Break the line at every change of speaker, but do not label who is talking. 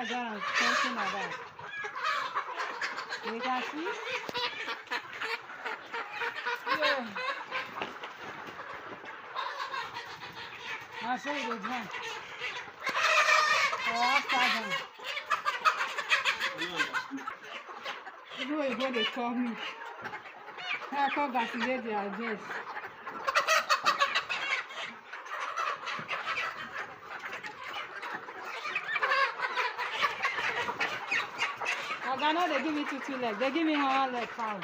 That's what I'm thinking about. You can see? Yeah. I'll show you the drum. Or after them. You know what they call me. I call vaccinate their address. I know they give me two legs. They give me one leg, foul.